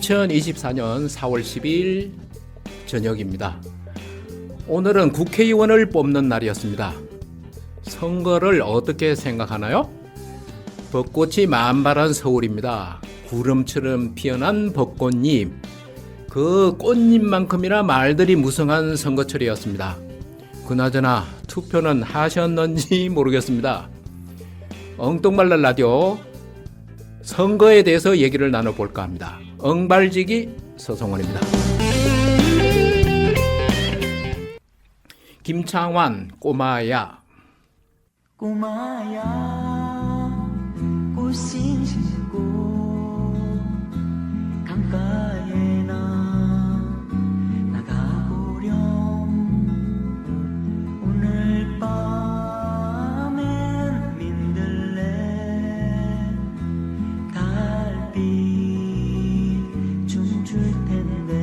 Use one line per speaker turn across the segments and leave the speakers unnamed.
2024년 4월 10일 저녁입니다. 오늘은 국회의원을 뽑는 날이었습니다. 선거를 어떻게 생각하나요? 벚꽃이 만발한 서울입니다. 구름처럼 피어난 벚꽃잎, 그 꽃잎만큼이나 말들이 무성한 선거철이었습니다. 그나저나 투표는 하셨는지 모르겠습니다. 엉뚱말랄 라디오 선거에 대해서 얘기를 나눠볼까 합니다. 엉발지기 서성원입니다. 김창완 꼬마야.
꼬마야 꽃신 신고 강가에 나가보렴. 오늘 밤엔 민들레 달빛 춤출 텐데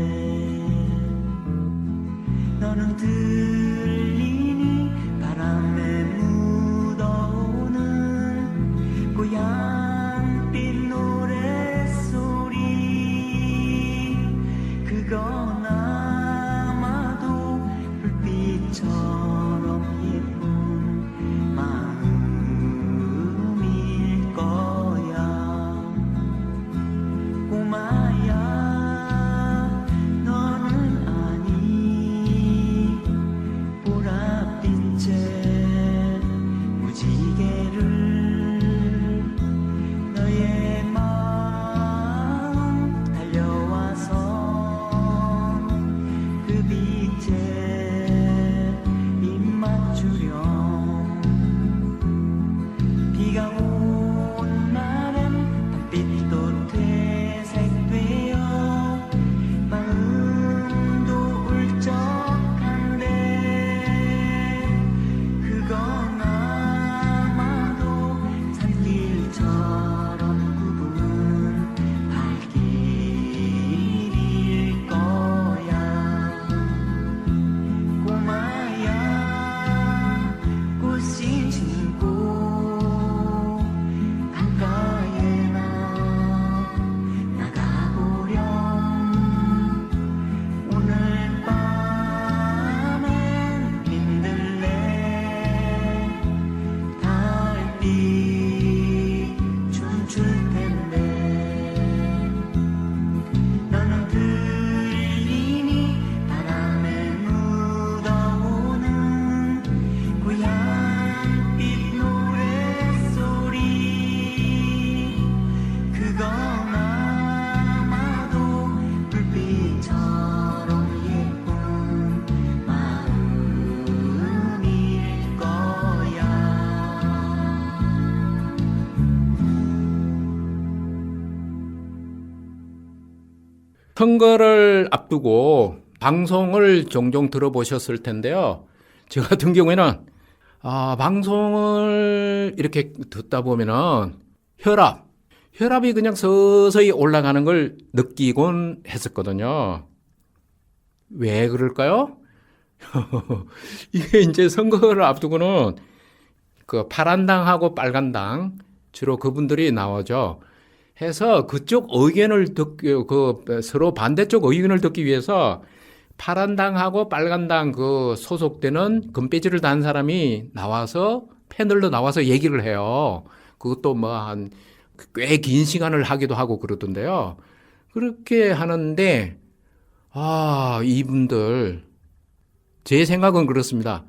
너는 들리니 바람에 묻어오는 고향빛 노랫소리. 그건 아마도 불빛처럼 예쁜 마음일 거야. 꼬마야 너는 아니 보랏빛의 무지개를 너의 마음 달려와서 그 빛에 입 맞추렴. 비가 온 날엔 달빛도 퇴색되어 마음도 울적한데 그건 아마도 산길처럼 굽은 발길일 거야. 꼬마야 꽃신 신고 강가에 나가보렴. 오늘 밤엔 민들레 달빛 춤출 텐데 너는 들리니 바람에 묻어오는 고향빛 노랫소리. 그건 아마도 불빛처럼 예쁜 마음일 거야.
선거를 앞두고 방송을 종종 들어보셨을 텐데요. 저 같은 경우에는 방송을 이렇게 듣다 보면은 혈압이 그냥 서서히 올라가는 걸 느끼곤 했었거든요. 왜 그럴까요? 이게 이제 선거를 앞두고는 그 파란당하고 빨간당 주로 그분들이 나오죠. 해서 그쪽 의견을 서로 반대쪽 의견을 듣기 위해서 파란당하고 빨간당 그 소속되는 금배지를 단 사람이 나와서 패널로 나와서 얘기를 해요. 그것도 뭐 한 꽤 긴 시간을 하기도 하고 그러던데요. 그렇게 하는데 이분들 제 생각은 그렇습니다.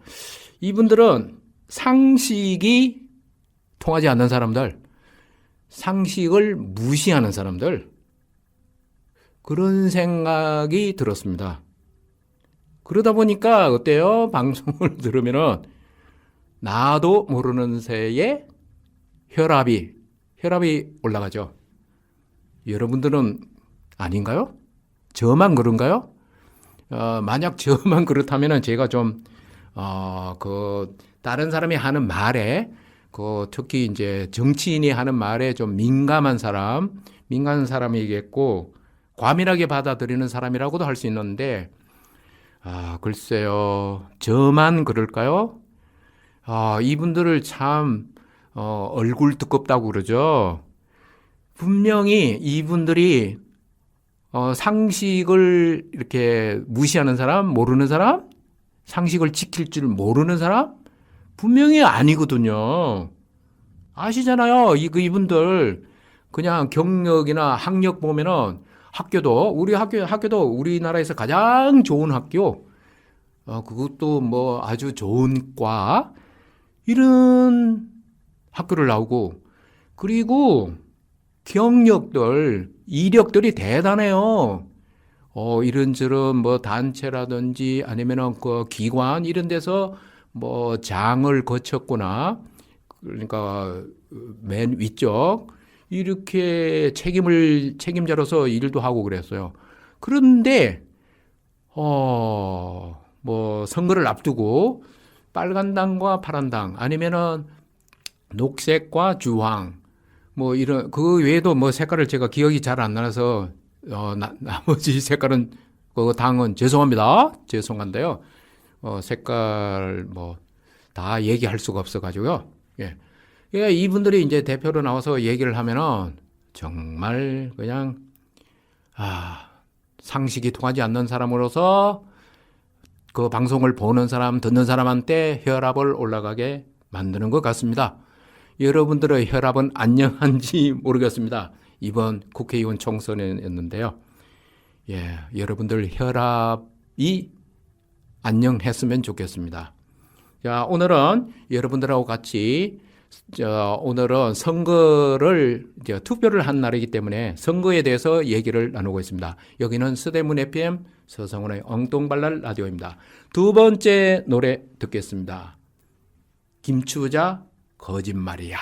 이분들은 상식이 통하지 않는 사람들, 상식을 무시하는 사람들, 그런 생각이 들었습니다. 그러다 보니까 어때요? 방송을 들으면은 나도 모르는 새에 혈압이 올라가죠. 여러분들은 아닌가요? 저만 그런가요? 만약 저만 그렇다면은 제가 좀 다른 사람이 하는 말에 특히 이제 정치인이 하는 말에 좀 민감한 사람이겠고 과민하게 받아들이는 사람이라고도 할 수 있는데 글쎄요. 저만 그럴까요? 이분들을 참 얼굴 두껍다고 그러죠. 분명히 이분들이 상식을 이렇게 무시하는 사람, 모르는 사람, 상식을 지킬 줄 모르는 사람 분명히 아니거든요. 아시잖아요. 이분들 그냥 경력이나 학력 보면은 우리 학교도 우리나라에서 가장 좋은 학교, 그것도 뭐 아주 좋은 과 이런 학교를 나오고, 그리고 경력들, 이력들이 대단해요. 이런저런 뭐 단체라든지 아니면은 그 기관 이런 데서 뭐 장을 거쳤거나, 그러니까 맨 위쪽 이렇게 책임자로서 일도 하고 그랬어요. 그런데 뭐 선거를 앞두고 빨간당과 파란당 아니면은 녹색과 주황 뭐 이런 그 외에도 뭐 색깔을 제가 기억이 잘 안 나서 나머지 색깔은 그 당은 죄송한데요. 색깔 뭐 다 얘기할 수가 없어 가지고요. 예. 예, 이분들이 이제 대표로 나와서 얘기를 하면은 정말 그냥 상식이 통하지 않는 사람으로서 그 방송을 보는 사람, 듣는 사람한테 혈압을 올라가게 만드는 것 같습니다. 여러분들의 혈압은 안녕한지 모르겠습니다. 이번 국회의원 총선이었는데요. 예, 여러분들 혈압이 안녕했으면 좋겠습니다. 자, 오늘은 여러분들하고 같이 오늘은 선거를 투표를 한 날이기 때문에 선거에 대해서 얘기를 나누고 있습니다. 여기는 서대문 FM 서성훈의 엉뚱발랄 라디오입니다. 두 번째 노래 듣겠습니다. 김추자 거짓말이야.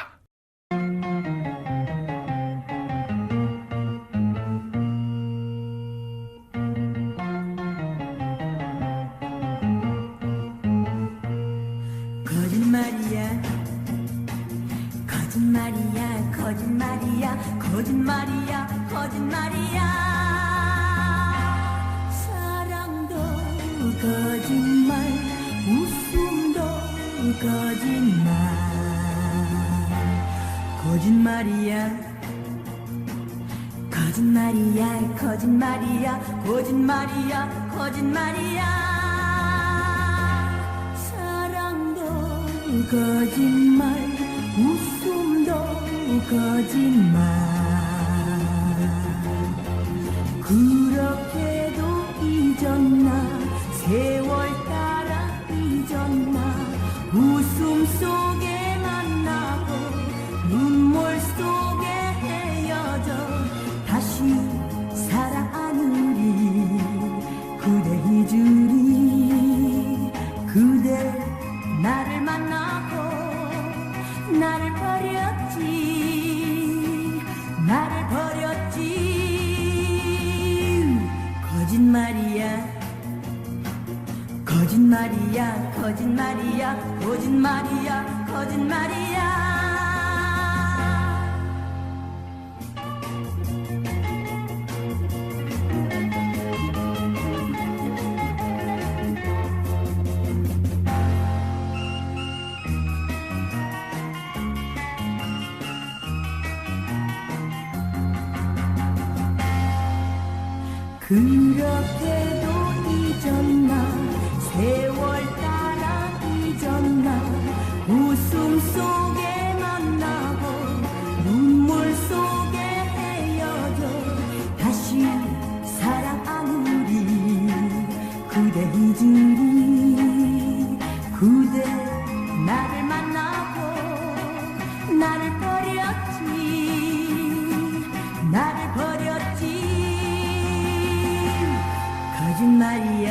거짓말이야 거짓말이야 거짓말이야 거짓말이야 거짓말이야 사랑도 거짓말 웃음도 거짓말 거짓말이야 거짓말이야 거짓말이야 거짓말이야 거짓말이야 사랑도 거짓말 웃음도 거짓말 그렇게도 잊었나 세월 따라 잊었나 웃음 속에 만나고 눈물 속에 헤어져 다시 살아 안으리 그대 잊으리 그대 나를 만나고 나를 버렸지 거짓말이야 거짓말이야 거짓말이야 거짓말이야 거짓말이야 그렇게도 잊었나 세월 따라 잊었나 웃음 속에 만나고 눈물 속에 헤어져 다시 사랑 안으리 그대 잊으리 그대 나를 만나고 나를 버렸지 거짓말이야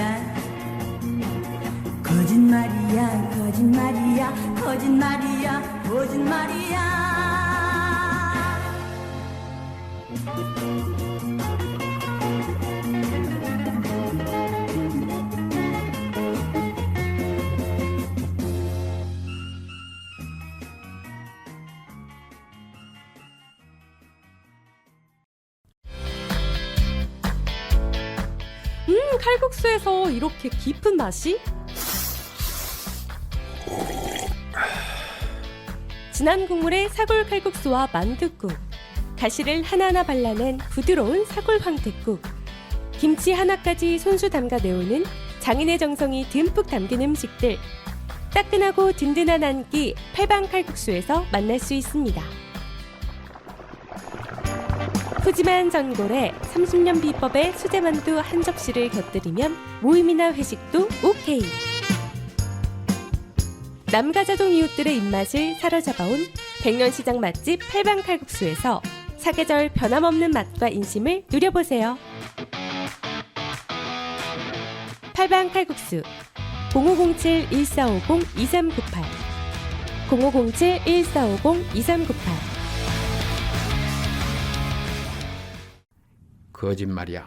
거짓말이야 거짓말이야 거짓말이야 거짓말이야
칼국수에서 이렇게 깊은 맛이? 진한 국물의 사골 칼국수와 만둣국, 가시를 하나하나 발라낸 부드러운 사골 황태국, 김치 하나까지 손수 담가 내오는 장인의 정성이 듬뿍 담긴 음식들. 따끈하고 든든한 한 끼 팔방칼국수에서 만날 수 있습니다. 푸짐한 전골에 30년 비법의 수제만두 한 접시를 곁들이면 모임이나 회식도 오케이. 남가자동 이웃들의 입맛을 사로잡아온 백년시장 맛집 팔방칼국수에서 사계절 변함없는 맛과 인심을 누려보세요. 팔방칼국수 0507-1450-2398 0507-1450-2398
거짓말이야.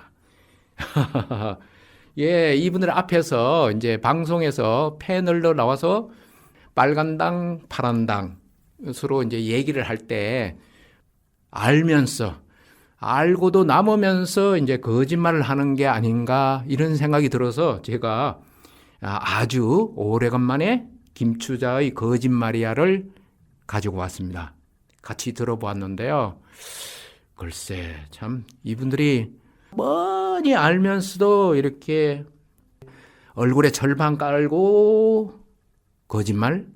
예, 이분들 앞에서 이제 방송에서 패널로 나와서 빨간 당, 파란 당 서로 이제 얘기를 할 때 알고도 남으면서 이제 거짓말을 하는 게 아닌가 이런 생각이 들어서 제가 아주 오래간만에 김추자의 거짓말이야를 가지고 왔습니다. 같이 들어보았는데요. 글쎄 참 이분들이 뻔히 알면서도 이렇게 얼굴에 절반 깔고 거짓말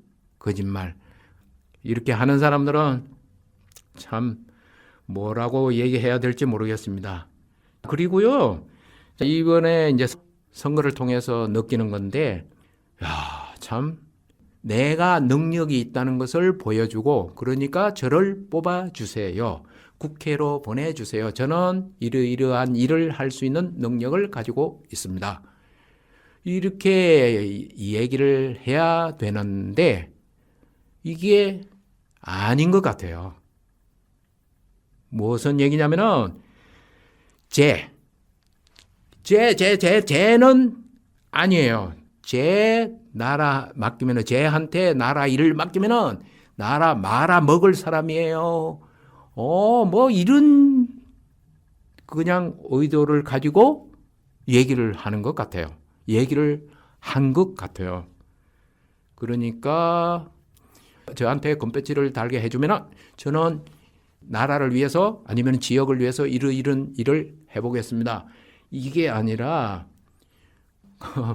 이렇게 하는 사람들은 참 뭐라고 얘기해야 될지 모르겠습니다. 그리고요 이번에 이제 선거를 통해서 느끼는 건데 참 내가 능력이 있다는 것을 보여주고 그러니까 저를 뽑아주세요. 국회로 보내주세요. 저는 이러이러한 일을 할 수 있는 능력을 가지고 있습니다. 이렇게 얘기를 해야 되는데 이게 아닌 것 같아요. 무슨 얘기냐면은 쟤는 아니에요. 쟤 나라 맡기면은 쟤한테 나라 일을 맡기면은 나라 말아 먹을 사람이에요. 뭐 이런 그냥 의도를 가지고 얘기를 하는 것 같아요. 얘기를 한 것 같아요. 그러니까 저한테 금배지를 달게 해주면은 저는 나라를 위해서 아니면 지역을 위해서 이런 일을 해보겠습니다. 이게 아니라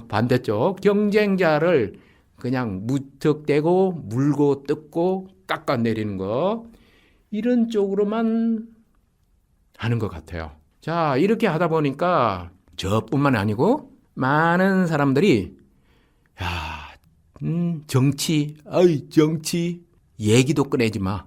반대쪽 경쟁자를 그냥 무턱대고 물고 뜯고 깎아내리는 거 이런 쪽으로만 하는 것 같아요. 자, 이렇게 하다 보니까 저뿐만 아니고 많은 사람들이 정치 얘기도 꺼내지 마.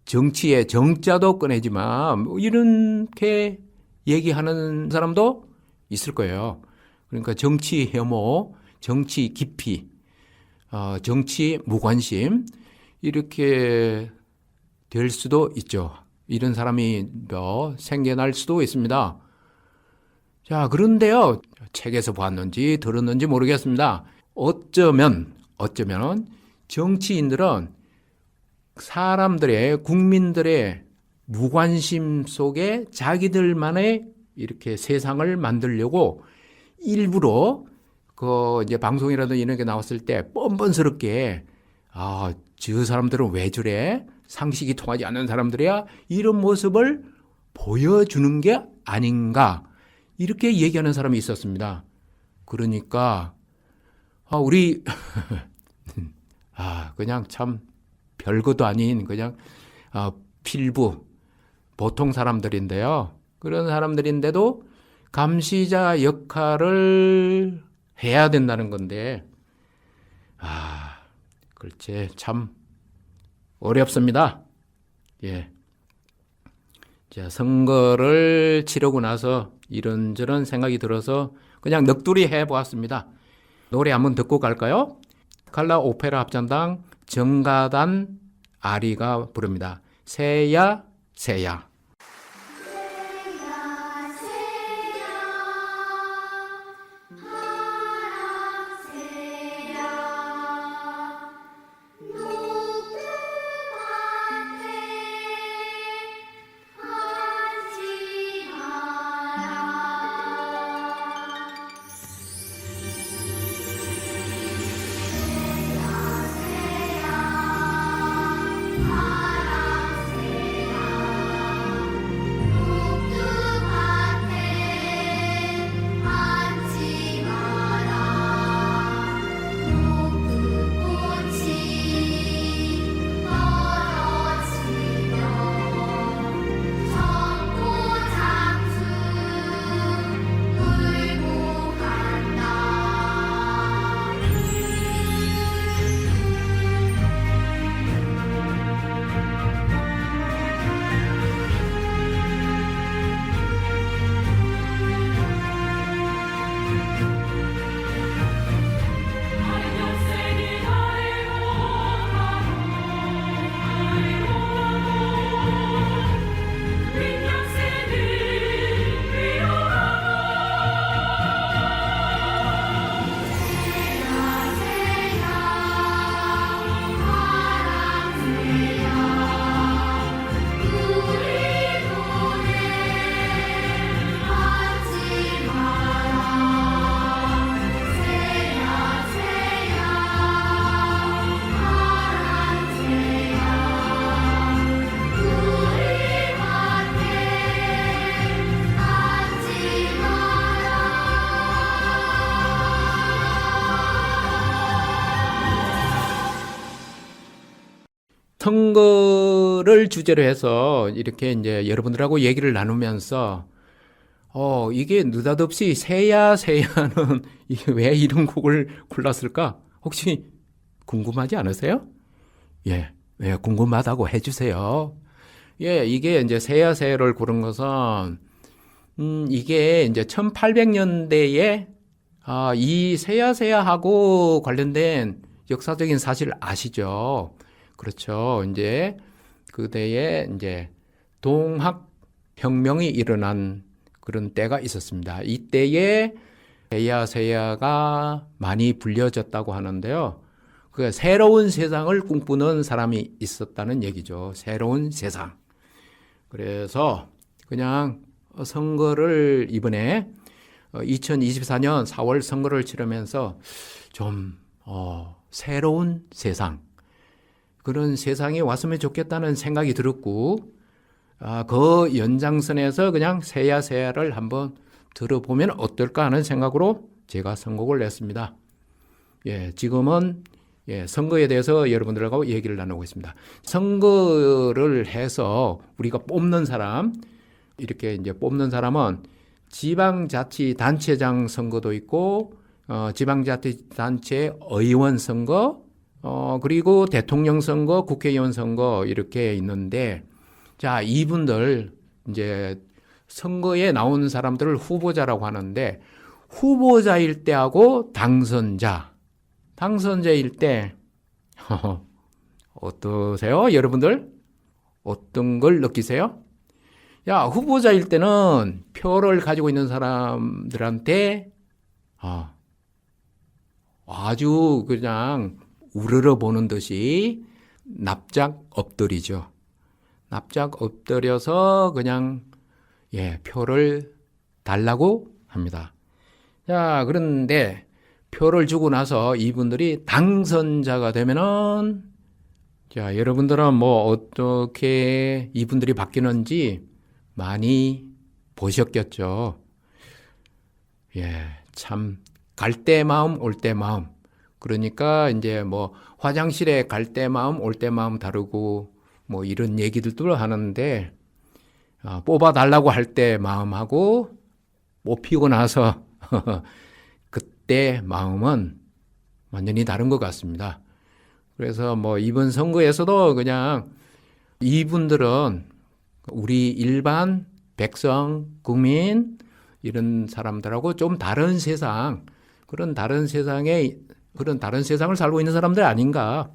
정치의 정자도 꺼내지 마. 뭐 이렇게 얘기하는 사람도 있을 거예요. 그러니까 정치 혐오, 정치 기피, 정치 무관심 이렇게 될 수도 있죠. 이런 사람이 생겨날 수도 있습니다. 자, 그런데요. 책에서 봤는지 들었는지 모르겠습니다. 어쩌면 정치인들은 사람들의 국민들의 무관심 속에 자기들만의 이렇게 세상을 만들려고 일부러 이제 방송이라든지 이런 게 나왔을 때 뻔뻔스럽게 저 사람들은 왜 저래? 상식이 통하지 않는 사람들이야? 이런 모습을 보여주는 게 아닌가? 이렇게 얘기하는 사람이 있었습니다. 그러니까 우리 그냥 참 별것도 아닌 그냥 필부 보통 사람들인데요. 그런 사람들인데도 감시자 역할을 해야 된다는 건데 글쎄 참 어렵습니다. 예. 자, 선거를 치르고 나서 이런저런 생각이 들어서 그냥 넋두리 해보았습니다. 노래 한번 듣고 갈까요? 칼라 오페라 합창단 정가단 아리가 부릅니다. 새야 새야. 선거를 주제로 해서 이렇게 이제 여러분들하고 얘기를 나누면서 이게 느닷없이 새야새야는 이게 왜 이런 곡을 골랐을까? 혹시 궁금하지 않으세요? 예, 왜 궁금하다고 해주세요. 예, 이게 이제 새야새야를 고른 것은 이게 이제 1800년대에 이 새야새야하고 관련된 역사적인 사실 아시죠? 그렇죠. 이제 그때에 이제 동학혁명이 일어난 그런 때가 있었습니다. 이때에 새야새야가 많이 불려졌다고 하는데요. 그 새로운 세상을 꿈꾸는 사람이 있었다는 얘기죠. 새로운 세상. 그래서 그냥 선거를 이번에 2024년 4월 선거를 치르면서 좀 새로운 세상, 그런 세상이 왔으면 좋겠다는 생각이 들었고, 그 연장선에서 그냥 새야새야를 한번 들어보면 어떨까 하는 생각으로 제가 선곡을 냈습니다. 예, 지금은 선거에 대해서 여러분들하고 얘기를 나누고 있습니다. 선거를 해서 우리가 뽑는 사람, 이렇게 이제 뽑는 사람은 지방자치단체장 선거도 있고, 지방자치단체 의원 선거, 그리고 대통령 선거, 국회의원 선거 이렇게 있는데, 자, 이분들 이제 선거에 나온 사람들을 후보자라고 하는데, 후보자일 때하고 당선자일 때 어떠세요? 여러분들 어떤 걸 느끼세요? 야, 후보자일 때는 표를 가지고 있는 사람들한테 아주 그냥 우러러 보는 듯이 납작 엎드리죠. 납작 엎드려서 그냥 표를 달라고 합니다. 자, 그런데 표를 주고 나서 이분들이 당선자가 되면은, 자, 여러분들은 뭐 어떻게 이분들이 바뀌는지 많이 보셨겠죠. 예, 참 갈 때 마음 올 때 마음. 그러니까 이제 뭐 화장실에 갈 때 마음 올 때 마음 다르고 뭐 이런 얘기들도 하는데, 뽑아 달라고 할 때 마음하고 뽑히고 나서 그때 마음은 완전히 다른 것 같습니다. 그래서 뭐 이번 선거에서도 그냥 이분들은 우리 일반 백성, 국민 이런 사람들하고 좀 다른 세상, 그런 다른 세상을 살고 있는 사람들 아닌가,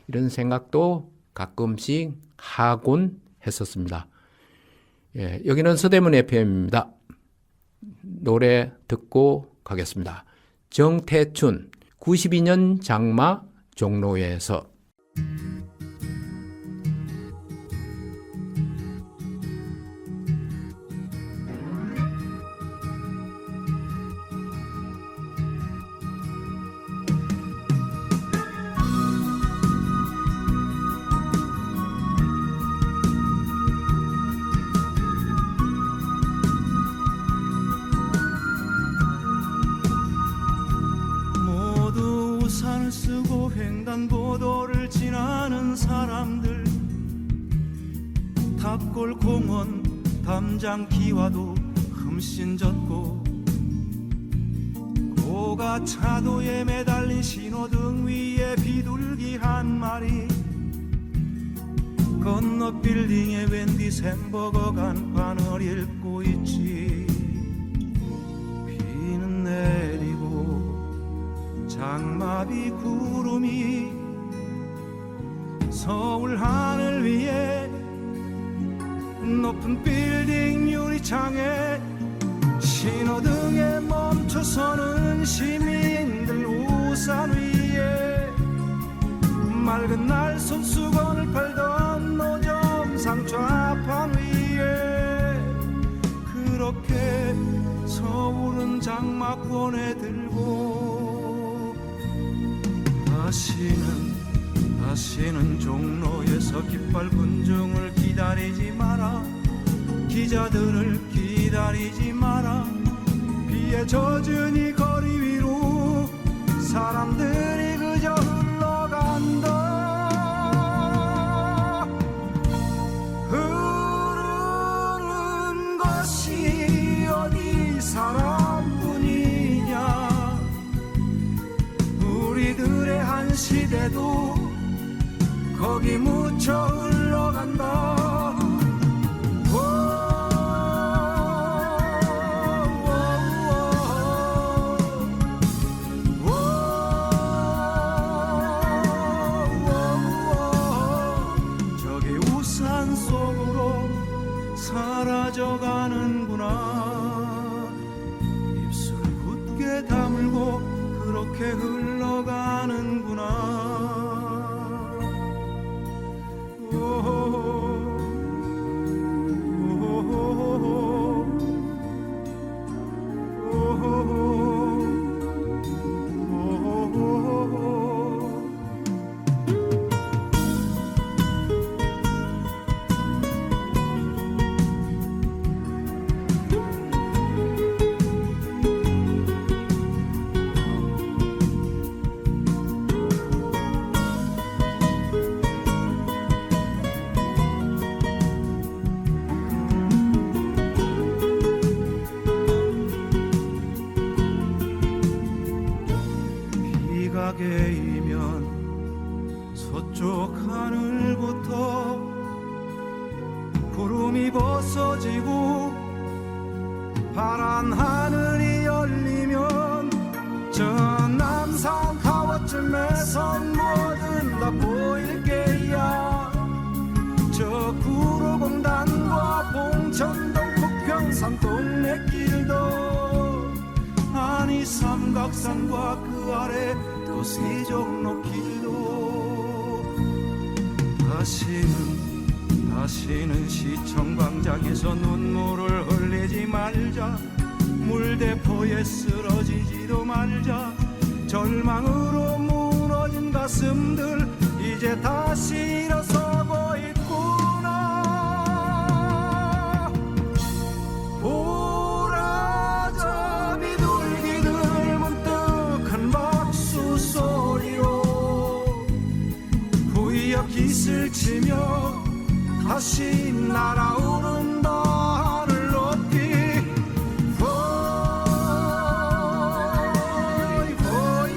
이런 생각도 가끔씩 하곤 했었습니다. 예, 여기는 서대문 FM입니다. 노래 듣고 가겠습니다. 정태춘 92년 장마 종로에서.
모두 우산을 쓰고 횡단보도를 지나는 사람들, 탑골 공원 담장 기와도 흠씬 젖고, 고가 차도에 매달린 신호등 위에 비둘기 한 마리, 건너 빌딩에 웬디 햄버거 간판을 읽고 있지. 비는 내리고 장마비 구름이 서울 하늘 위에 높은 빌딩 유리창에 신호등에 멈춰서는 시민들 우산 위에 맑은 날 손수건을 팔던 노점상 좌판 위에 그렇게 서울은 장마권에 들고 다시는 종로에서 깃발 군중을 기다리지 마라. 기자들을 기다리지 마라. 비에 젖은 이 거리 위로 사람들이 그저 흘러간다. 시대도 거기 묻혀 흘러간다. 저기 우산 속으로 사라져가는구나. 입술 굳게 다물고 그렇게 흘러가는구나. 비가 개이면 서쪽 하늘부터 구름이 벗어지고 파란 하늘이 열리면 저 남산 타워쯤에선 뭐든 다 보일 게야. 저 구로공단과 봉천동 북평산 동네길도 아니 삼각산과 그 아래 또 세종로 길도 다시는 시청광장에서 눈물을 흘리지 말자. 물대포에 쓰러지지도 말자. 절망으로 무너진 가슴들 이제 다시 일어서고 있구나. 보라 저 비둘기들 문득한 박수 소리로 구이역 깃을 치며 다시 날아오른다. 하늘 높이 호이 호이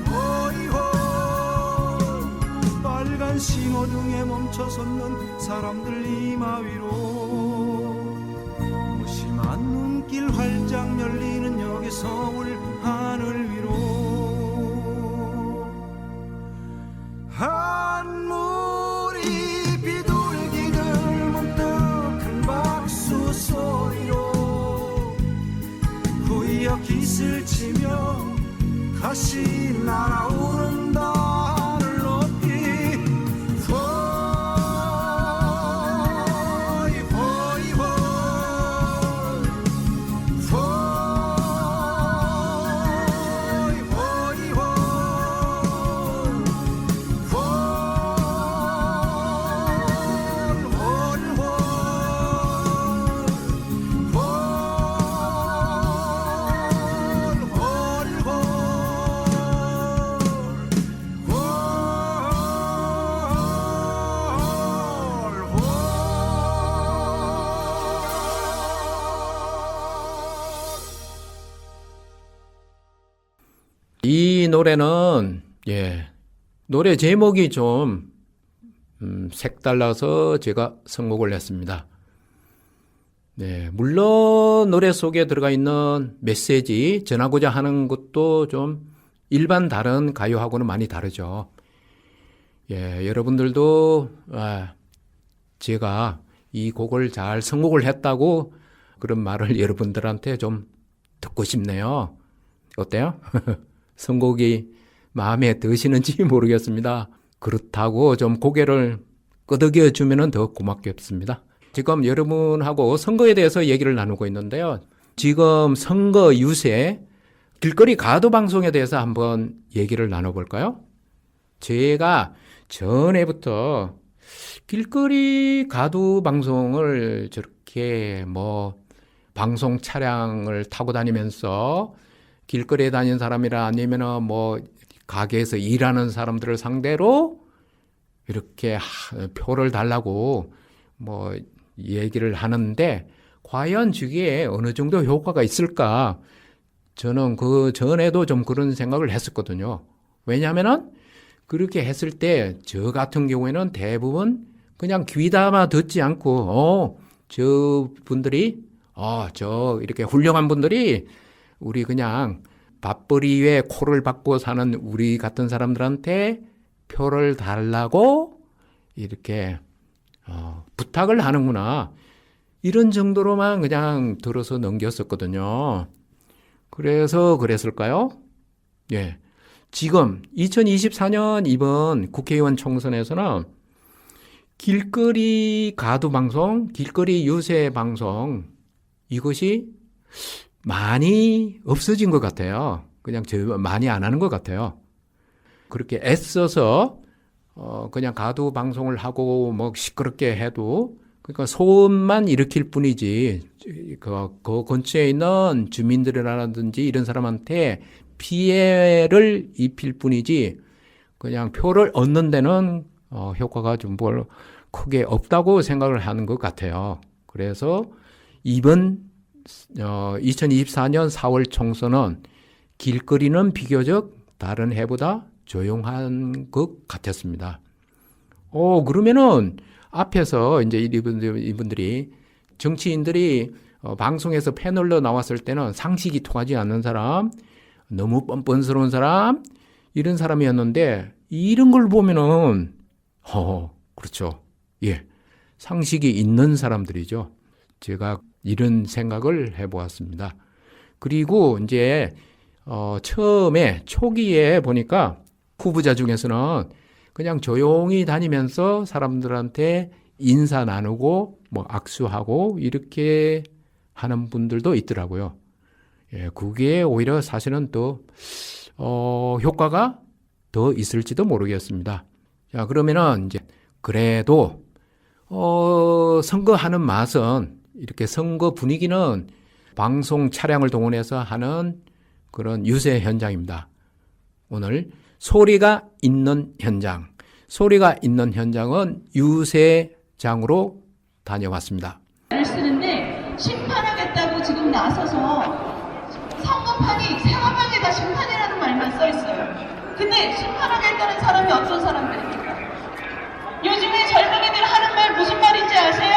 호이 호이 빨간 신호등에 멈춰섰는 사람들 이마 위로 무심한 눈길 활짝 열리는 여기 서울 하늘 위로 한무리 비둘기들 문득한 박수 소리로 구이역 깃을 치며 다시 날아오른다. 하늘 높이 호이 호이 호이 호이
이 노래는 노래 제목이 좀 색달라서 제가 선곡을 했습니다. 네, 물론 노래 속에 들어가 있는 메시지 전하고자 하는 것도 좀 일반 다른 가요하고는 많이 다르죠. 여러분들도 제가 이 곡을 잘 선곡을 했다고 그런 말을 여러분들한테 좀 듣고 싶네요. 어때요? 선곡이 마음에 드시는지 모르겠습니다. 그렇다고 좀 고개를 끄덕여 주면 더 고맙겠습니다. 지금 여러분하고 선거에 대해서 얘기를 나누고 있는데요. 지금 선거 유세 길거리 가두 방송에 대해서 한번 얘기를 나눠볼까요? 제가 전에부터 길거리 가두 방송을 저렇게 방송 차량을 타고 다니면서 길거리에 다니는 사람이라 아니면 가게에서 일하는 사람들을 상대로 이렇게 표를 달라고 얘기를 하는데 과연 저게 어느 정도 효과가 있을까? 저는 그 전에도 좀 그런 생각을 했었거든요. 왜냐하면은 그렇게 했을 때 저 같은 경우에는 대부분 그냥 귀담아 듣지 않고, 저 분들이, 저 이렇게 훌륭한 분들이 우리 그냥 밥벌이 위에 코를 박고 사는 우리 같은 사람들한테 표를 달라고 이렇게 부탁을 하는구나. 이런 정도로만 그냥 들어서 넘겼었거든요. 그래서 그랬을까요? 예. 지금 2024년 이번 국회의원 총선에서는 길거리 가두 방송, 길거리 유세 방송 이것이 많이 없어진 것 같아요. 그냥 많이 안 하는 것 같아요. 그렇게 애써서 그냥 가두 방송을 하고 뭐 시끄럽게 해도 그러니까 소음만 일으킬 뿐이지 그 근처에 있는 주민들이라든지 이런 사람한테 피해를 입힐 뿐이지 그냥 표를 얻는 데는 효과가 좀 뭘 크게 없다고 생각을 하는 것 같아요. 그래서 이번 2024년 4월 총선은 길거리는 비교적 다른 해보다 조용한 것 같았습니다. 그러면은 앞에서 이제 이분들이 정치인들이 방송에서 패널로 나왔을 때는 상식이 통하지 않는 사람, 너무 뻔뻔스러운 사람, 이런 사람이었는데 이런 걸 보면은 그렇죠. 예. 상식이 있는 사람들이죠. 제가 이런 생각을 해보았습니다. 그리고 이제 처음에 초기에 보니까 후보자 중에서는 그냥 조용히 다니면서 사람들한테 인사 나누고 뭐 악수하고 이렇게 하는 분들도 있더라고요. 예, 그게 오히려 사실은 또 효과가 더 있을지도 모르겠습니다. 자, 그러면은 이제 그래도 선거하는 맛은 이렇게 선거 분위기는 방송 차량을 동원해서 하는 그런 유세 현장입니다. 오늘 소리가 있는 현장. 소리가 있는 현장은 유세장으로 다녀왔습니다.
를 쓰는데 심판하겠다고 지금 나서서 선거판이 사방에다 심판이라는 말만 써 있어요. 근데 심판하겠다는 사람이 어떤 사람들입니까? 요즘에 젊은이들 하는 말 무슨 말인지 아세요?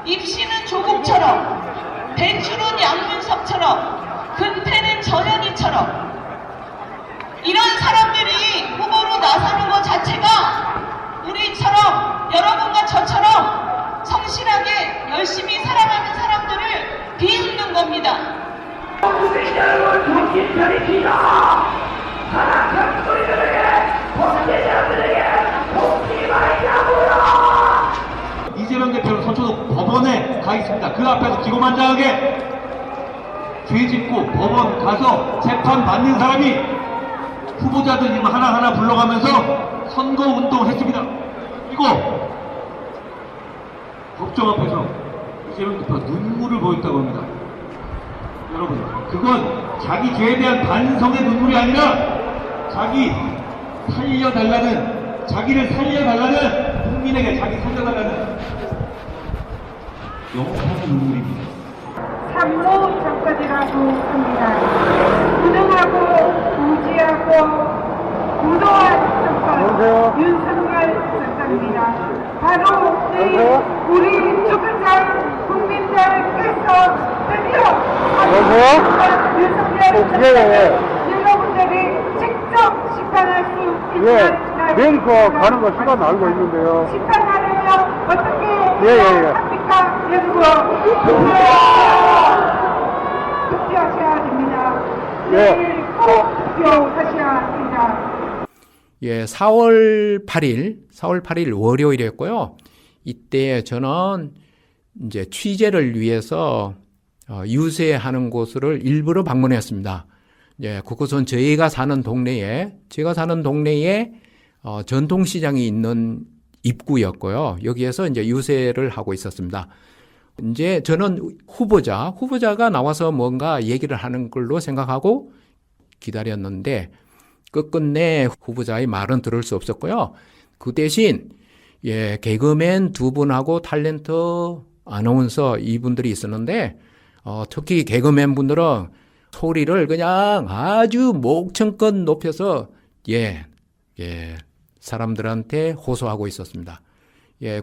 입시는 조국처럼, 배출은 양문석처럼, 근태는 전현희처럼 이런 사람들이 후보로 나서는 것 자체가 우리처럼 여러분과 저처럼 성실하게 열심히 살아가는 사람들을 비웃는 겁니다.
이재명 대표는 서초동 법원에 가 있습니다. 그 앞에서 기고만장하게 죄 짓고 법원 가서 재판 받는 사람이 후보자들 이름 하나하나 불러가면서 선거운동을 했습니다. 그리고 법정 앞에서 이재명 대표가 눈물을 보였다고 합니다. 여러분, 그건 자기 죄에 대한 반성의 눈물이 아니라 자기를 살려달라는 국민에게 자기 살려달라는 영원한 눈물입니다.
참모 작가들하고 합니다. 무능하고 무지하고 무도한 작가 윤석열 작가입니다. 바로 내일 우리 주변 국민들께서 드디어 윤석열 작가 여러분들이 직접 심판할 수 있는
내일서 가는 거 시간 알고 있는데요.
심판하려면 어떻게 합니까? 여러분 투표하셔야 됩니다. 내일 꼭 투표하셔야 합니다.
예, 4월 8일 월요일이었고요. 이때 저는 이제 취재를 위해서 유세하는 곳을 일부러 방문했습니다. 예, 그곳은 제가 사는 동네에 전통시장이 있는 입구였고요. 여기에서 이제 유세를 하고 있었습니다. 이제 저는 후보자가 나와서 뭔가 얘기를 하는 걸로 생각하고 기다렸는데 끝끝내 후보자의 말은 들을 수 없었고요. 그 대신 개그맨 두 분하고 탤런트 아나운서 이분들이 있었는데 특히 개그맨 분들은 소리를 그냥 아주 목청껏 높여서 사람들한테 호소하고 있었습니다.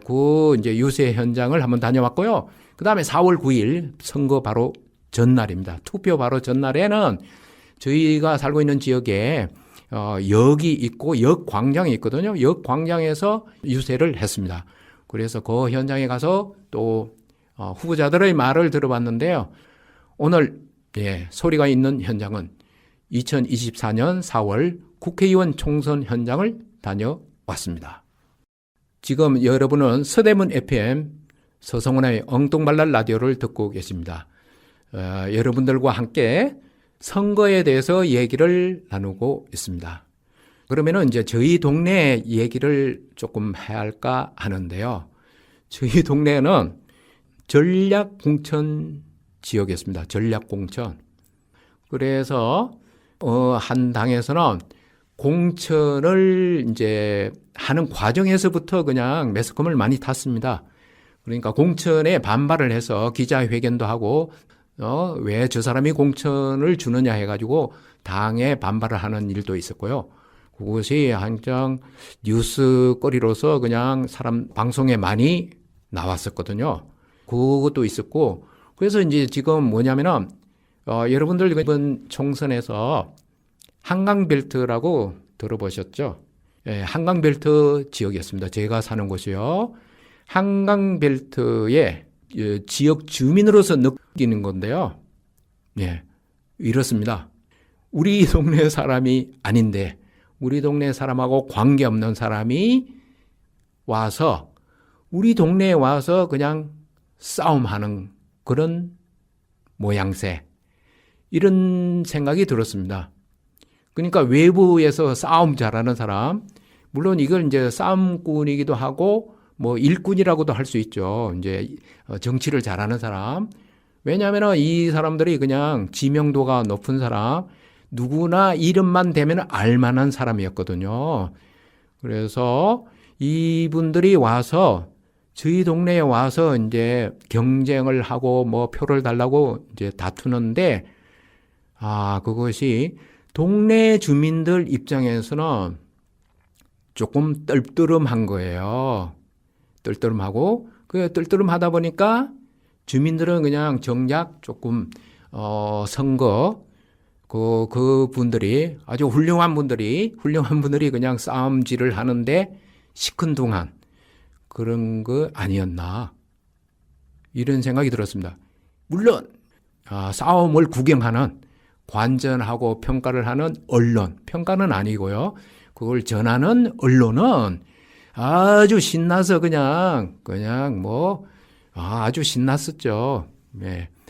그 이제 유세 현장을 한번 다녀왔고요. 그 다음에 4월 9일 선거 바로 전날입니다. 투표 바로 전날에는 저희가 살고 있는 지역에 역이 있고 역 광장이 있거든요. 역 광장에서 유세를 했습니다. 그래서 그 현장에 가서 또 후보자들의 말을 들어봤는데요. 오늘 소리가 있는 현장은 2024년 4월 국회의원 총선 현장을 다녀왔습니다. 지금 여러분은 서대문 FM 서성훈의 엉뚱말랄 라디오를 듣고 계십니다. 여러분들과 함께 선거에 대해서 얘기를 나누고 있습니다. 그러면은 이제 저희 동네 얘기를 조금 해야 할까 하는데요. 저희 동네는 전략공천 지역이었습니다. 전략공천. 그래서 한 당에서는 공천을 이제 하는 과정에서부터 그냥 매스컴을 많이 탔습니다. 그러니까 공천에 반발을 해서 기자회견도 하고 왜 저 사람이 공천을 주느냐 해가지고 당에 반발을 하는 일도 있었고요. 그것이 한창 뉴스거리로서 그냥 사람 방송에 많이 나왔었거든요. 그것도 있었고, 그래서 이제 지금 뭐냐면은 여러분들 이번 총선에서 한강벨트라고 들어보셨죠? 한강벨트 지역이었습니다. 제가 사는 곳이요. 한강벨트의 지역 주민으로서 느끼는 건데요. 이렇습니다. 우리 동네 사람이 아닌데 우리 동네 사람하고 관계없는 사람이 와서 우리 동네에 와서 그냥 싸움하는 그런 모양새, 이런 생각이 들었습니다. 그러니까 외부에서 싸움 잘하는 사람, 물론 이걸 이제 싸움꾼이기도 하고 뭐 일꾼이라고도 할 수 있죠. 이제 정치를 잘하는 사람. 왜냐하면 이 사람들이 그냥 지명도가 높은 사람, 누구나 이름만 대면 알만한 사람이었거든요. 그래서 이분들이 와서 저희 동네에 와서 이제 경쟁을 하고 뭐 표를 달라고 이제 다투는데, 그것이 동네 주민들 입장에서는 조금 떨떠름한 거예요. 떨떠름하고, 그 떨떠름하다 보니까 주민들은 그냥 정작 조금 선거 그 분들이 아주 훌륭한 분들이 그냥 싸움질을 하는데 시큰둥한 그런 거 아니었나, 이런 생각이 들었습니다. 물론 싸움을 구경하는, 관전하고 평가를 하는 언론, 평가는 아니고요, 그걸 전하는 언론은 아주 신나서 그냥 뭐 아주 신났었죠.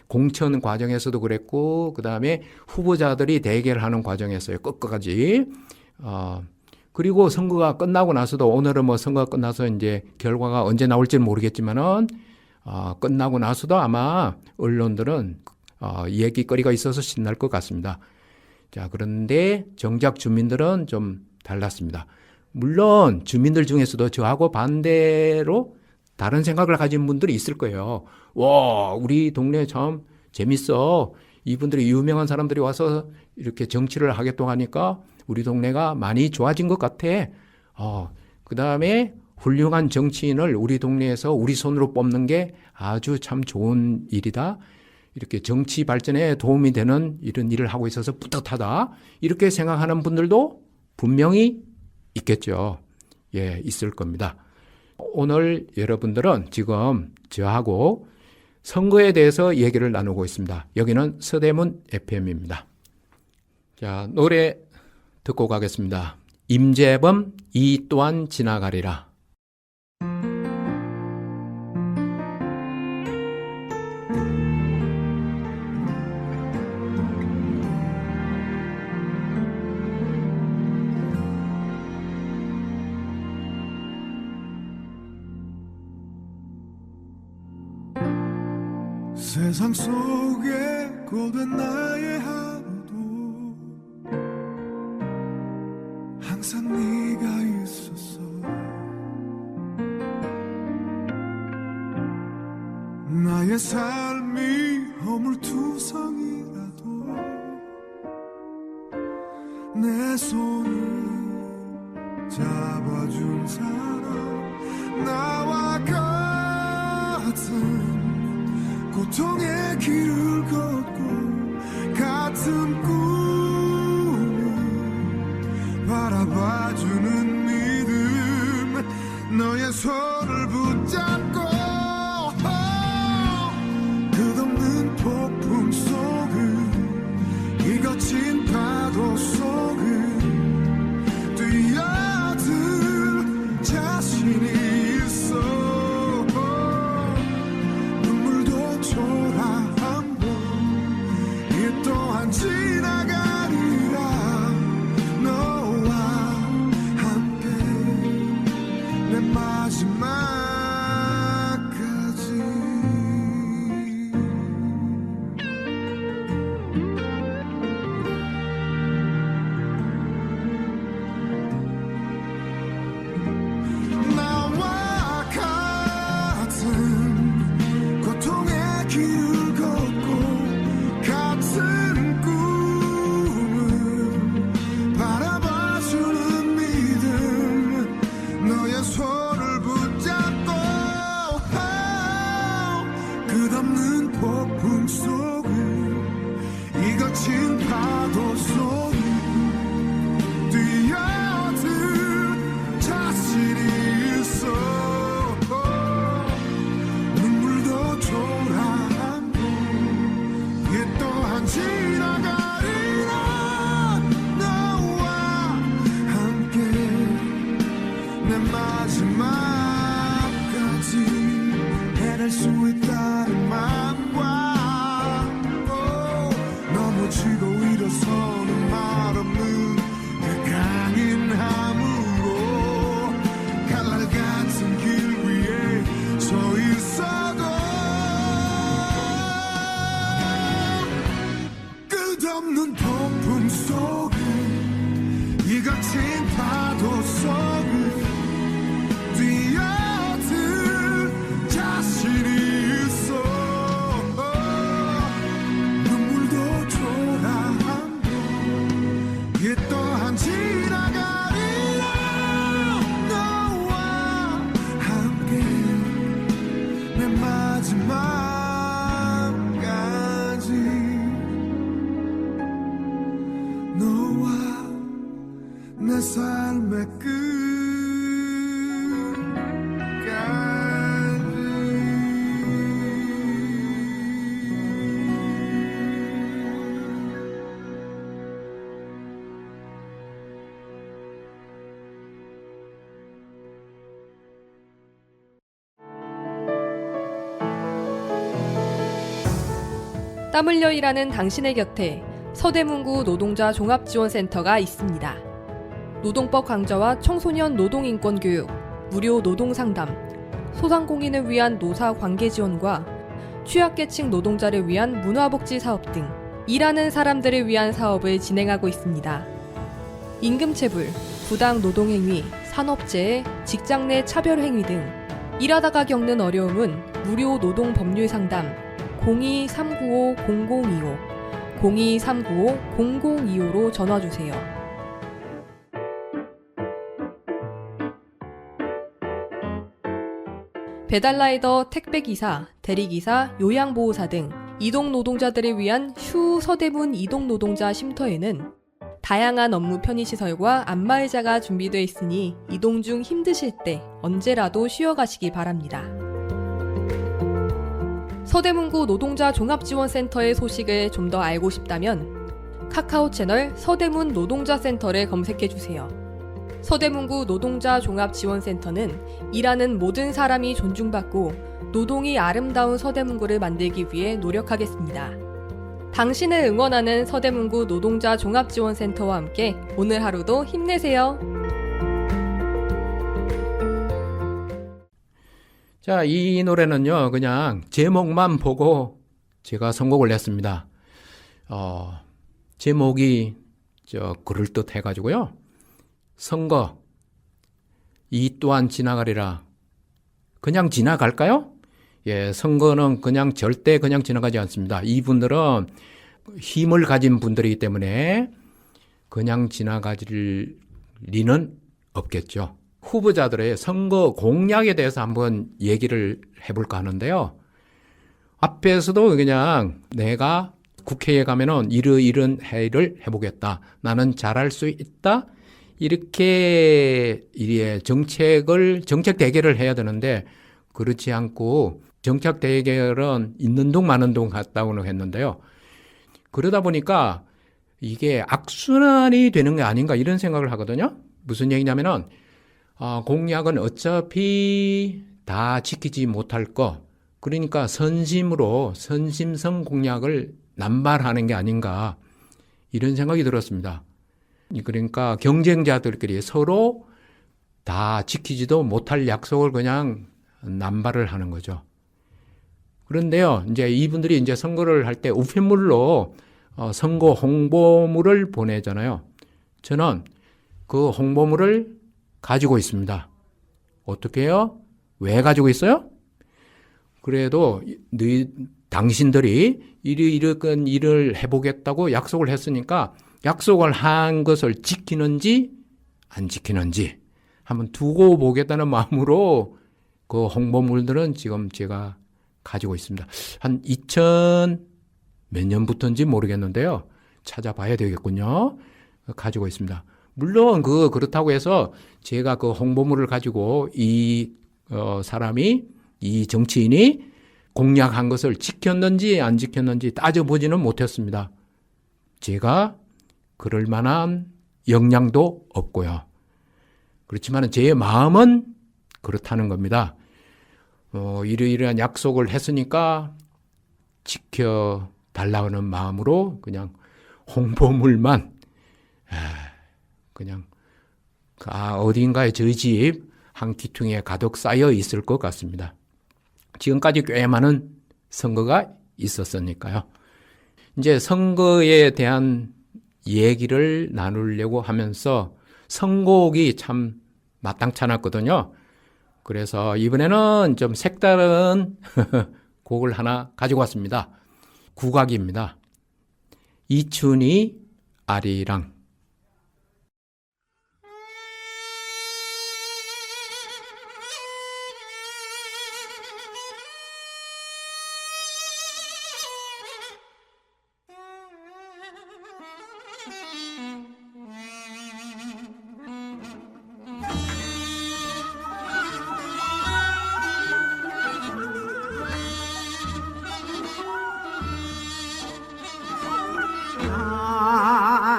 공천 과정에서도 그랬고, 그 다음에 후보자들이 대결하는 과정에서요, 끝까지. 그리고 선거가 끝나고 나서도, 오늘은 뭐 선거가 끝나서 이제 결과가 언제 나올지는 모르겠지만은, 끝나고 나서도 아마 언론들은 얘기거리가 있어서 신날 것 같습니다. 자, 그런데 정작 주민들은 좀 달랐습니다. 물론 주민들 중에서도 저하고 반대로 다른 생각을 가진 분들이 있을 거예요. 와, 우리 동네 참 재밌어. 이분들이 유명한 사람들이 와서 이렇게 정치를 하겠다고 하니까 우리 동네가 많이 좋아진 것 같아. 그 다음에 훌륭한 정치인을 우리 동네에서 우리 손으로 뽑는 게 아주 참 좋은 일이다. 이렇게 정치 발전에 도움이 되는 이런 일을 하고 있어서 뿌듯하다. 이렇게 생각하는 분들도 분명히 있겠죠. 있을 겁니다. 오늘 여러분들은 지금 저하고 선거에 대해서 얘기를 나누고 있습니다. 여기는 서대문 FM입니다. 자, 노래 듣고 가겠습니다. 임재범 이 또한 지나가리라.
세상 속에 고된 나의 하루도 항상 네가 있었어. 나의 삶이 허물투성이라도 내 손을 잡아준 사람, 나와 같은 고통의 길을 걷고 같은 꿈을 바라봐주는 믿음, 너의 손을 붙잡고 끝없는 폭풍 속을, 이 거친 파도 속을 뛰어들 자신이 있어. 눈물도 초라한 봄, 이 또한 지나가리라. 너와 함께 내 마지막까지. 나와 같은 고통의 길을 걷고 같은 꿈을 바라봐주는 믿음, 너의 손을 붙잡고 끝없는 폭풍 속을, 이 거친 파도 속을 뛰어들 자신이 있어. 눈물도 초라한 봄, 이 또한 지나가리라. 너와 함께 내 마지막까지 해낼 수 있다는 마음과 넘어지고 일어서는 말없는 그 강인함으로 칼날 같은 길 위에 서 있어도 끝없는 폭풍 속을, 이 거친 파도 속을 뛰어들 자신이 있어. 눈물도 초라한 봄, 이 또한 지나가리라. 너와 함께 내 마지막까지. 너와 내 삶의
땀 흘려 일하는 당신의 곁에 서대문구 노동자 종합지원센터가 있습니다. 노동법 강좌와 청소년 노동인권 교육, 무료 노동상담, 소상공인을 위한 노사 관계 지원과 취약계층 노동자를 위한 문화복지 사업 등 일하는 사람들을 위한 사업을 진행하고 있습니다. 임금체불, 부당 노동행위, 산업재해, 직장 내 차별행위 등 일하다가 겪는 어려움은 무료 노동법률 상담 02-395-0025, 02-395-0025로 전화주세요. 배달라이더, 택배기사, 대리기사, 요양보호사 등 이동노동자들을 위한 슈 서대문 이동노동자 쉼터에는 다양한 업무 편의시설과 안마의자가 준비되어 있으니 이동 중 힘드실 때 언제라도 쉬어가시기 바랍니다. 서대문구 노동자 종합지원센터의 소식을 좀 더 알고 싶다면 카카오 채널 서대문 노동자센터를 검색해주세요. 서대문구 노동자 종합지원센터는 일하는 모든 사람이 존중받고 노동이 아름다운 서대문구를 만들기 위해 노력하겠습니다. 당신을 응원하는 서대문구 노동자 종합지원센터와 함께 오늘 하루도 힘내세요.
자, 이 노래는요, 그냥 제목만 보고 제가 선곡을 했습니다. 제목이 그럴듯 해가지고요. 선거, 이 또한 지나가리라. 그냥 지나갈까요? 예, 선거는 그냥 절대 그냥 지나가지 않습니다. 이분들은 힘을 가진 분들이기 때문에 그냥 지나가질 리는 없겠죠. 후보자들의 선거 공약에 대해서 한번 얘기를 해볼까 하는데요. 앞에서도 그냥 내가 국회에 가면은 이런 회의를 해보겠다. 나는 잘할 수 있다. 이렇게 정책 대결을 해야 되는데 그렇지 않고 정책 대결은 있는 동 마는 동 같다고 했는데요. 그러다 보니까 이게 악순환이 되는 게 아닌가 이런 생각을 하거든요. 무슨 얘기냐면은 공약은 어차피 다 지키지 못할 거. 그러니까 선심성 공약을 남발하는 게 아닌가 이런 생각이 들었습니다. 그러니까 경쟁자들끼리 서로 다 지키지도 못할 약속을 그냥 남발을 하는 거죠. 그런데요, 이제 이분들이 이제 선거를 할 때 우편물로 선거 홍보물을 보내잖아요. 저는 그 홍보물을 가지고 있습니다. 어떻게 해요? 왜 가지고 있어요? 그래도 당신들이 이런 일을 해보겠다고 약속을 했으니까 약속을 한 것을 지키는지 안 지키는지 한번 두고 보겠다는 마음으로 그 홍보물들은 지금 제가 가지고 있습니다. 한 2000 몇 년부터인지 모르겠는데요. 찾아봐야 되겠군요. 가지고 있습니다. 물론 그렇다고 해서 제가 그 홍보물을 가지고 이 정치인이 공약한 것을 지켰는지 안 지켰는지 따져보지는 못했습니다. 제가 그럴 만한 역량도 없고요. 그렇지만 제 마음은 그렇다는 겁니다. 이러이러한 약속을 했으니까 지켜달라는 마음으로 그냥 홍보물만 그냥 어딘가에 저희 집 한 기퉁에 가득 쌓여 있을 것 같습니다. 지금까지 꽤 많은 선거가 있었으니까요. 이제 선거에 대한 얘기를 나누려고 하면서 선곡이 참 마땅찮았거든요. 그래서 이번에는 좀 색다른 곡을 하나 가지고 왔습니다. 국악입니다. 이춘희 아리랑.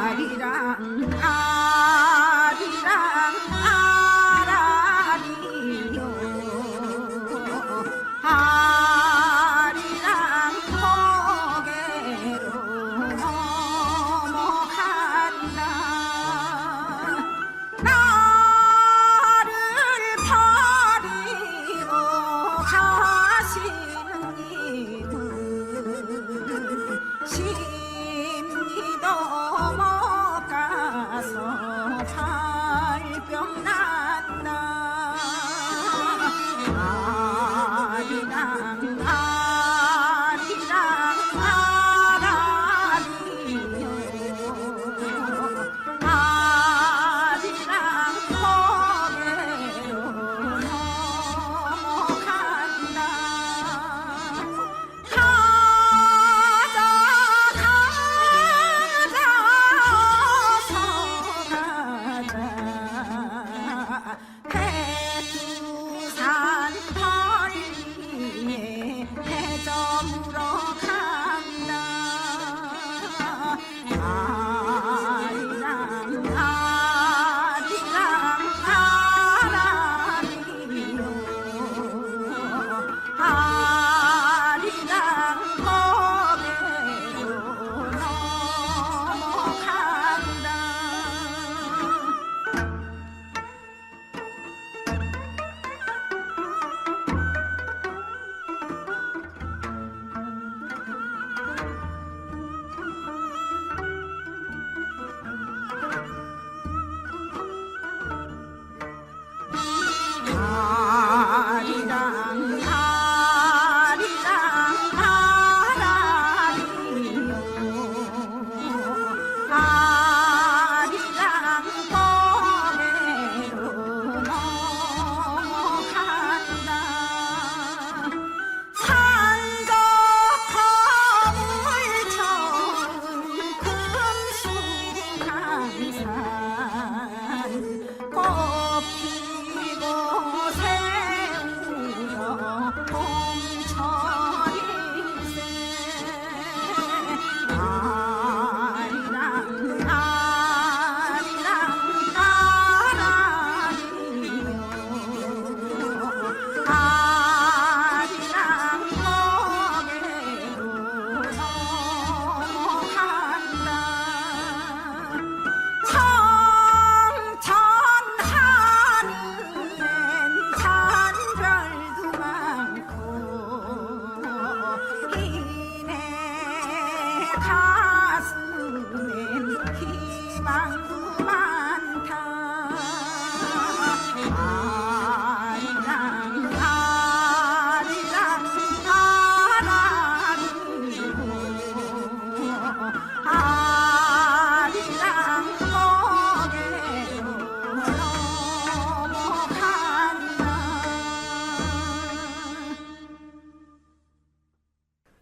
아리랑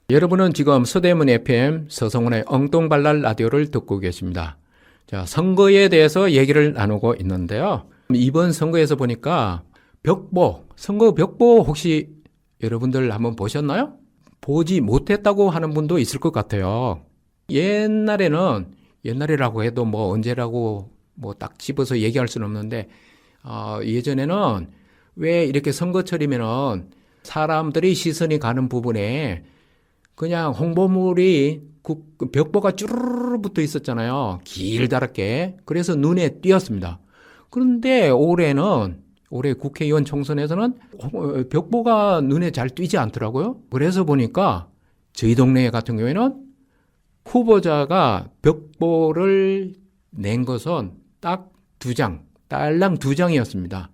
여러분은 지금 서대문 FM 서성훈의 엉뚱발랄 라디오를 듣고 계십니다. 자, 선거에 대해서 얘기를 나누고 있는데요. 이번 선거에서 보니까 선거 벽보 혹시 여러분들 한번 보셨나요? 보지 못했다고 하는 분도 있을 것 같아요. 옛날이라고 해도 뭐 언제라고 뭐 딱 집어서 얘기할 수는 없는데, 예전에는 왜 이렇게 선거철이면은 사람들이 시선이 가는 부분에 그냥 홍보물이 벽보가 쭈르르 붙어 있었잖아요. 길다랗게. 그래서 눈에 띄었습니다. 그런데 올해 국회의원 총선에서는 벽보가 눈에 잘 띄지 않더라고요. 그래서 보니까 저희 동네 같은 경우에는 후보자가 벽보를 낸 것은 딱 딸랑 2장이었습니다.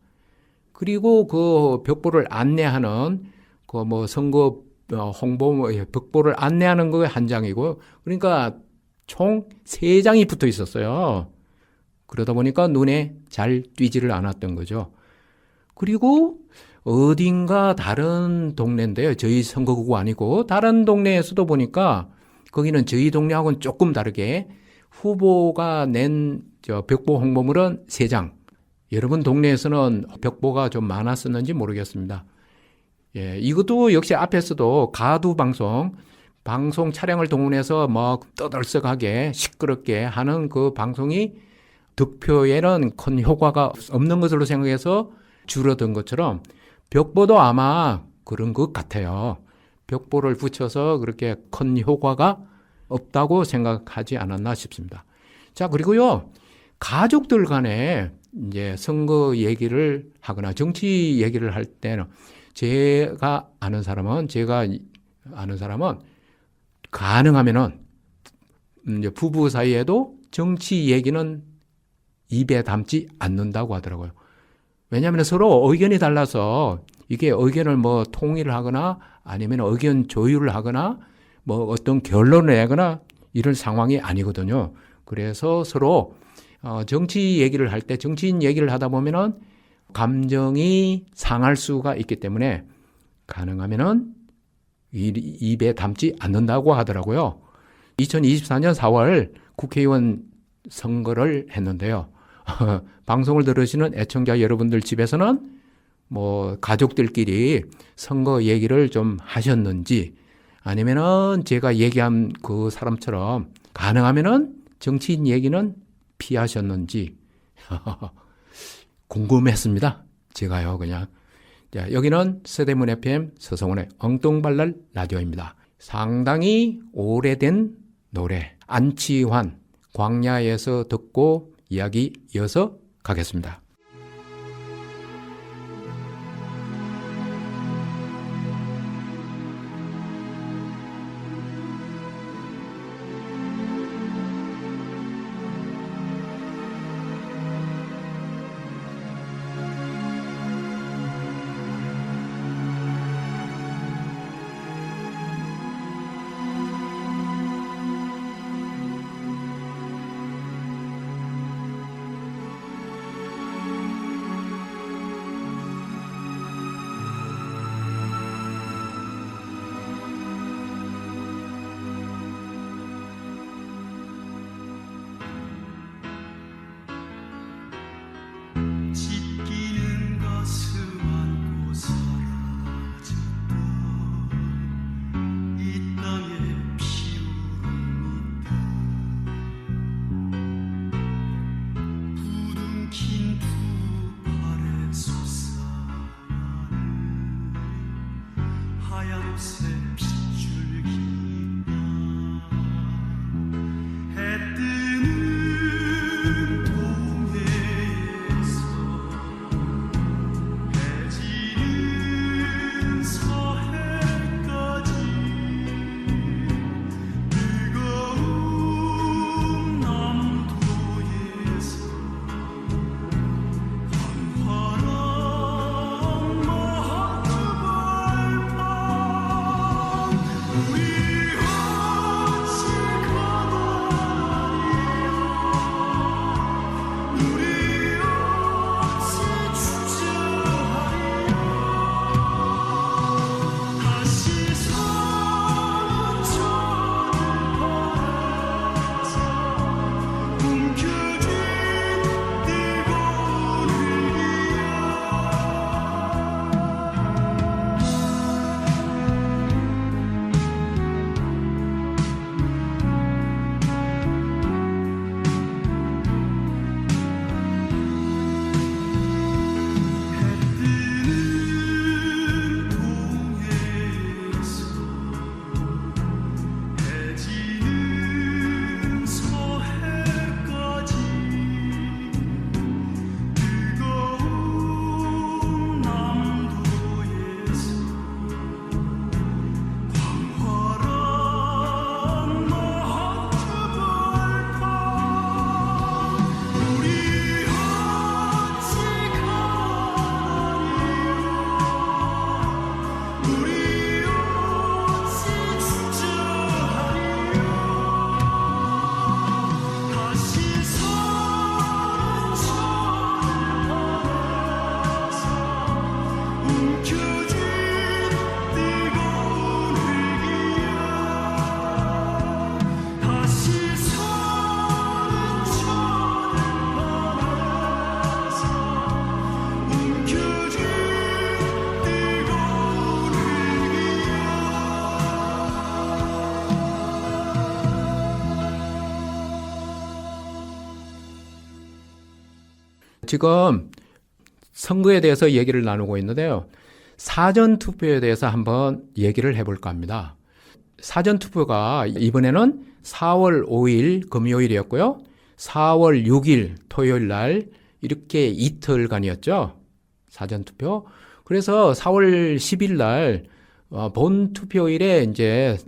그리고 그 벽보를 안내하는 그 뭐 선거 홍보 벽보를 안내하는 거에 1장이고, 그러니까 총 3장이 붙어 있었어요. 그러다 보니까 눈에 잘 띄지를 않았던 거죠. 그리고 어딘가 다른 동네인데요. 저희 선거구가 아니고 다른 동네에서도 보니까 거기는 저희 동네하고는 조금 다르게 후보가 낸 벽보 홍보물은 3장. 여러분 동네에서는 벽보가 좀 많았었는지 모르겠습니다. 예, 이것도 역시 앞에서도 가두 방송 차량을 동원해서 뭐 떠들썩하게 시끄럽게 하는 그 방송이 득표에는 큰 효과가 없는 것으로 생각해서 줄어든 것처럼 벽보도 아마 그런 것 같아요. 벽보를 붙여서 그렇게 큰 효과가 없다고 생각하지 않았나 싶습니다. 자, 그리고요, 가족들 간에 이제 선거 얘기를 하거나 정치 얘기를 할 때는 제가 아는 사람은 가능하면은 이제 부부 사이에도 정치 얘기는 입에 담지 않는다고 하더라고요. 왜냐하면 서로 의견이 달라서 이게 의견을 뭐 통일을 하거나 아니면 의견 조율을 하거나 뭐 어떤 결론을 내거나 이런 상황이 아니거든요. 그래서 서로 정치 얘기를 할 때, 정치인 얘기를 하다 보면은 감정이 상할 수가 있기 때문에 가능하면은 입에 담지 않는다고 하더라고요. 2024년 4월 국회의원 선거를 했는데요. 방송을 들으시는 애청자 여러분들 집에서는 뭐 가족들끼리 선거 얘기를 좀 하셨는지, 아니면은 제가 얘기한 그 사람처럼 가능하면은 정치인 얘기는 피하셨는지 궁금했습니다. 제가요, 그냥. 자, 여기는 서대문 FM 서성훈의 엉뚱발랄 라디오입니다. 상당히 오래된 노래, 안치환, 광야에서 듣고 이야기 이어서 가겠습니다. 지금 선거에 대해서 얘기를 나누고 있는데요. 사전투표에 대해서 한번 얘기를 해볼까 합니다. 사전투표가 이번에는 4월 5일 금요일이었고요. 4월 6일 토요일 날 이렇게 이틀간이었죠. 사전투표. 그래서 4월 10일 날 본 투표일에 이제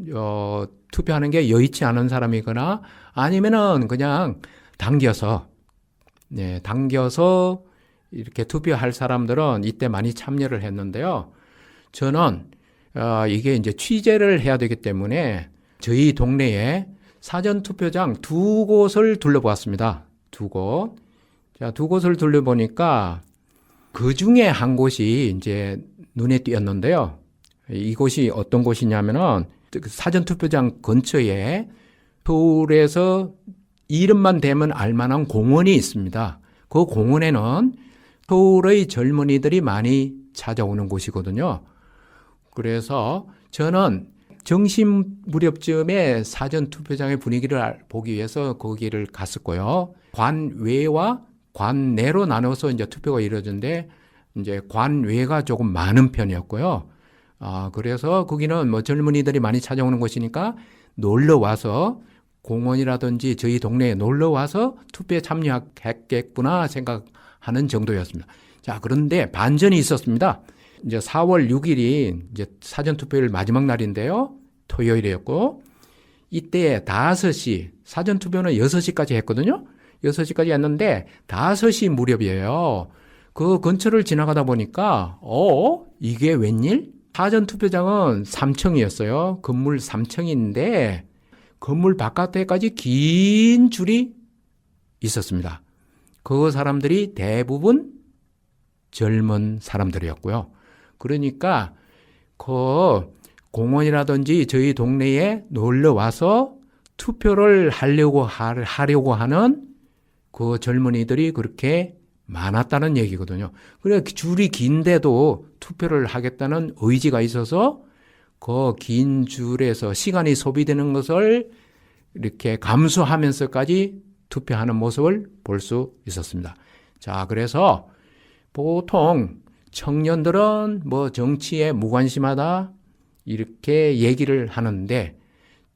투표하는 게 여의치 않은 사람이거나 아니면은 그냥 당겨서 이렇게 투표할 사람들은 이때 많이 참여를 했는데요. 저는 이게 이제 취재를 해야 되기 때문에 저희 동네에 사전투표장 2곳을 둘러보았습니다. 2곳. 자, 2곳을 둘러보니까 그 중에 한 곳이 이제 눈에 띄었는데요. 이곳이 어떤 곳이냐면은 사전투표장 근처에 서울에서 이름만 대면 알만한 공원이 있습니다. 그 공원에는 서울의 젊은이들이 많이 찾아오는 곳이거든요. 그래서 저는 정심 무렵쯤에 사전투표장의 분위기를 보기 위해서 거기를 갔었고요. 관외와 관내로 나눠서 이제 투표가 이루어졌는데 이제 관외가 조금 많은 편이었고요. 그래서 거기는 뭐 젊은이들이 많이 찾아오는 곳이니까 놀러 와서 공원이라든지 저희 동네에 놀러 와서 투표에 참여했겠구나 생각하는 정도였습니다. 자, 그런데 반전이 있었습니다. 이제 4월 6일이 이제 사전투표일 마지막 날인데요. 토요일이었고, 이때 5시, 사전투표는 6시까지 했거든요. 6시까지 했는데 5시 무렵이에요. 그 근처를 지나가다 보니까, 이게 웬일? 사전투표장은 3층이었어요. 건물 3층인데, 건물 바깥에까지 긴 줄이 있었습니다. 그 사람들이 대부분 젊은 사람들이었고요. 그러니까 그 공원이라든지 저희 동네에 놀러 와서 투표를 하려고 하는 그 젊은이들이 그렇게 많았다는 얘기거든요. 그래 줄이 긴데도 투표를 하겠다는 의지가 있어서 그 긴 줄에서 시간이 소비되는 것을 이렇게 감수하면서까지 투표하는 모습을 볼 수 있었습니다. 자, 그래서 보통 청년들은 뭐 정치에 무관심하다 이렇게 얘기를 하는데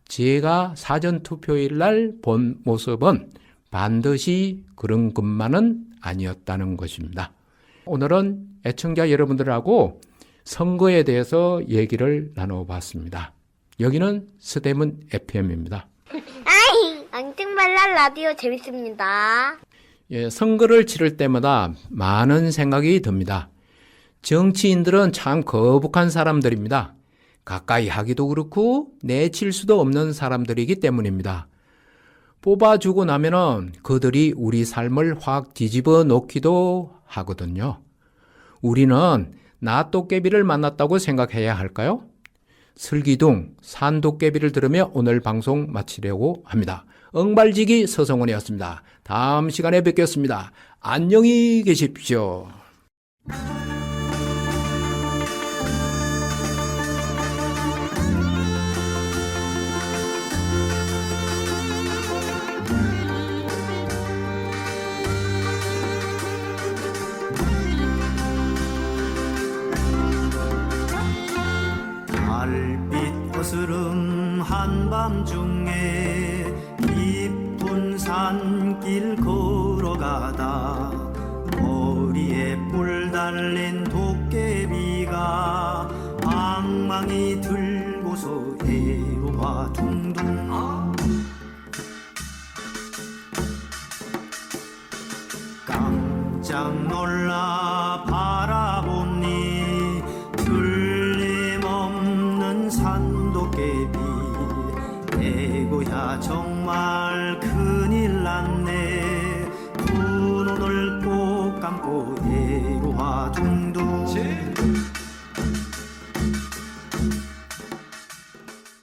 제가 사전투표일 날 본 모습은 반드시 그런 것만은 아니었다는 것입니다. 오늘은 애청자 여러분들하고 선거에 대해서 얘기를 나눠봤습니다. 여기는 서대문 FM입니다.
앙증발랄 라디오 재밌습니다.
예, 선거를 치를 때마다 많은 생각이 듭니다. 정치인들은 참 거북한 사람들입니다. 가까이 하기도 그렇고 내칠 수도 없는 사람들이기 때문입니다. 뽑아주고 나면은 그들이 우리 삶을 확 뒤집어 놓기도 하거든요. 우리는 나도깨비를 만났다고 생각해야 할까요? 슬기둥, 산도깨비를 들으며 오늘 방송 마치려고 합니다. 엉발지기 서성원이었습니다. 다음 시간에 뵙겠습니다. 안녕히 계십시오.
달빛 거스름 한밤중에 깊은 산길 걸어가다 머리에 뿔 달린 도깨비가 엉망이 들고서 애로와 둥둥 깜짝 놀라 바라보니 틀림없는 산도깨비 에고야 정말 큰일 났네 두 눈을 꼭 감고 애로와 둥둥